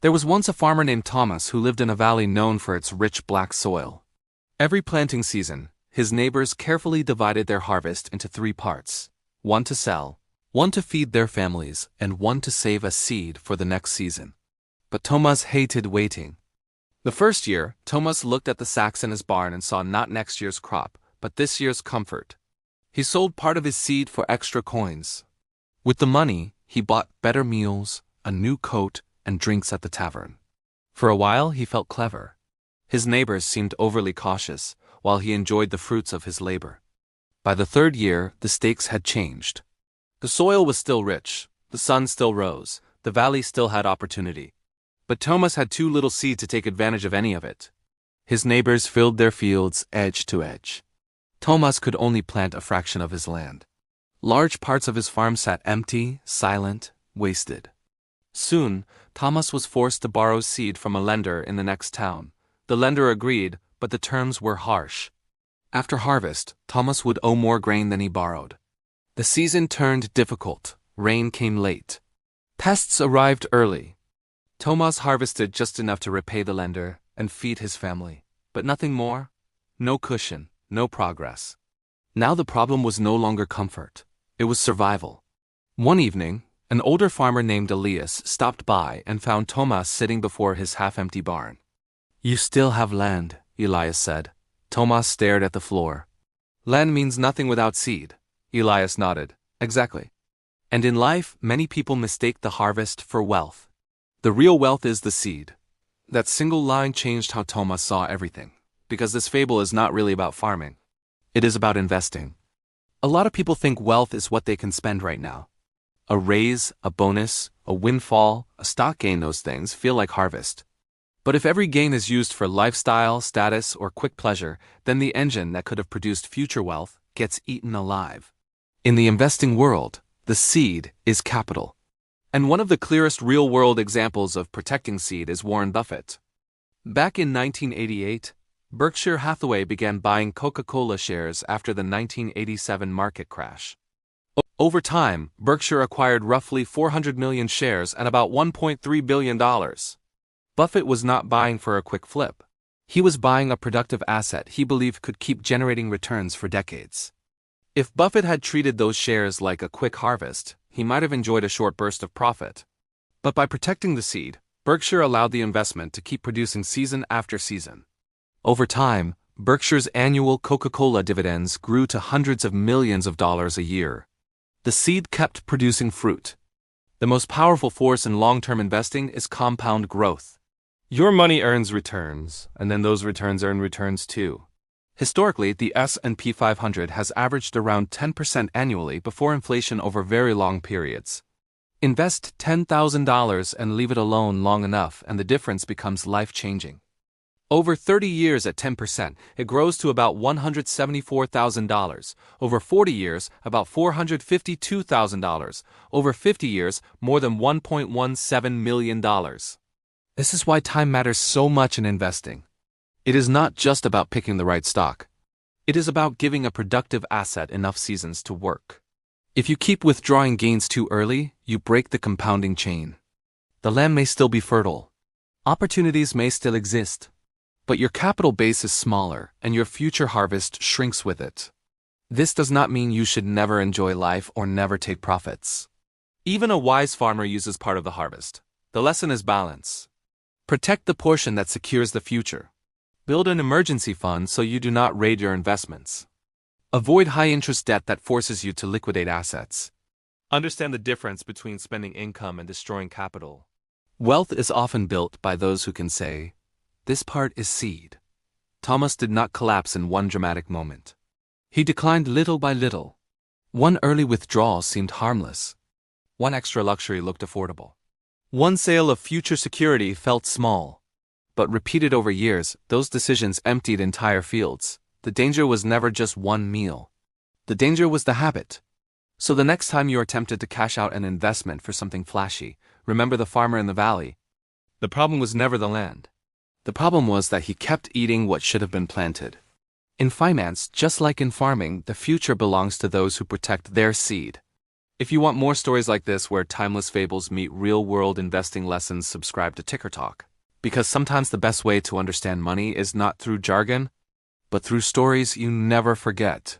There was once a farmer named Thomas who lived in a valley known for its rich black soil. Every planting season, his neighbors carefully divided their harvest into three parts: one to sell, one to feed their families, and one to save as seed for the next season. But Thomas hated waiting. The first year, Thomas looked at the sacks in his barn and saw not next year's crop, but this year's comfort. He sold part of his seed for extra coins. With the money, he bought better meals, a new coat, and drinks at the tavern. For a while, he felt clever. His neighbors seemed overly cautious, while he enjoyed the fruits of his labor. By the third year, the stakes had changed. The soil was still rich, the sun still rose, the valley still had opportunity. But Thomas had too little seed to take advantage of any of it. His neighbors filled their fields edge to edge. Thomas could only plant a fraction of his land. Large parts of his farm sat empty, silent, wasted. Soon, Thomas was forced to borrow seed from a lender in the next town. The lender agreed, but the terms were harsh. After harvest, Thomas would owe more grain than he borrowed. The season turned difficult. Rain came late. Pests arrived early. Thomas harvested just enough to repay the lender and feed his family, but nothing more. No cushion, no progress. Now the problem was no longer comfort. It was survival. One evening, an older farmer named Elias stopped by and found Thomas sitting before his half-empty barn. "You still have land," Elias said. Thomas stared at the floor. "Land means nothing without seed." Elias nodded. "Exactly. And in life, many people mistake the harvest for wealth. The real wealth is the seed." That single line changed how Thomas saw everything, because this fable is not really about farming. It is about investing. A lot of people think wealth is what they can spend right now. A raise, a bonus, a windfall, a stock gain, those things feel like harvest. But if every gain is used for lifestyle, status, or quick pleasure, then the engine that could have produced future wealth gets eaten alive. In the investing world, the seed is capital. And one of the clearest real-world examples of protecting seed is Warren Buffett. Back in 1988, Berkshire Hathaway began buying Coca-Cola shares after the 1987 market crash. Over time, Berkshire acquired roughly 400 million shares at about $1.3 billion. Buffett was not buying for a quick flip. He was buying a productive asset he believed could keep generating returns for decades. If Buffett had treated those shares like a quick harvest, he might have enjoyed a short burst of profit. But by protecting the seed, Berkshire allowed the investment to keep producing season after season. Over time, Berkshire's annual Coca-Cola dividends grew to hundreds of millions of dollars a year. The seed kept producing fruit. The most powerful force in long-term investing is compound growth. Your money earns returns, and then those returns earn returns too. Historically, the S&P 500 has averaged around 10% annually before inflation over very long periods. Invest $10,000 and leave it alone long enough, and the difference becomes life-changing. Over 30 years at 10%, it grows to about $174,000. Over 40 years, about $452,000. Over 50 years, more than $1.17 million. This is why time matters so much in investing. It is not just about picking the right stock. It is about giving a productive asset enough seasons to work. If you keep withdrawing gains too early, you break the compounding chain. The land may still be fertile. Opportunities may still exist. But your capital base is smaller, and your future harvest shrinks with it. This does not mean you should never enjoy life or never take profits. Even a wise farmer uses part of the harvest. The lesson is balance. Protect the portion that secures the future. Build an emergency fund so you do not raid your investments. Avoid high-interest debt that forces you to liquidate assets. Understand the difference between spending income and destroying capital. Wealth is often built by those who can say, "This part is seed." Thomas did not collapse in one dramatic moment. He declined little by little. One early withdrawal seemed harmless. One extra luxury looked affordable. One sale of future security felt small. But repeated over years, those decisions emptied entire fields. The danger was never just one meal. The danger was the habit. So the next time you are tempted to cash out an investment for something flashy, remember the farmer in the valley. The problem was never the land. The problem was that he kept eating what should have been planted. In finance, just like in farming, the future belongs to those who protect their seed. If you want more stories like this where timeless fables meet real-world investing lessons, subscribe to Ticker Talk. Because sometimes the best way to understand money is not through jargon, but through stories you never forget.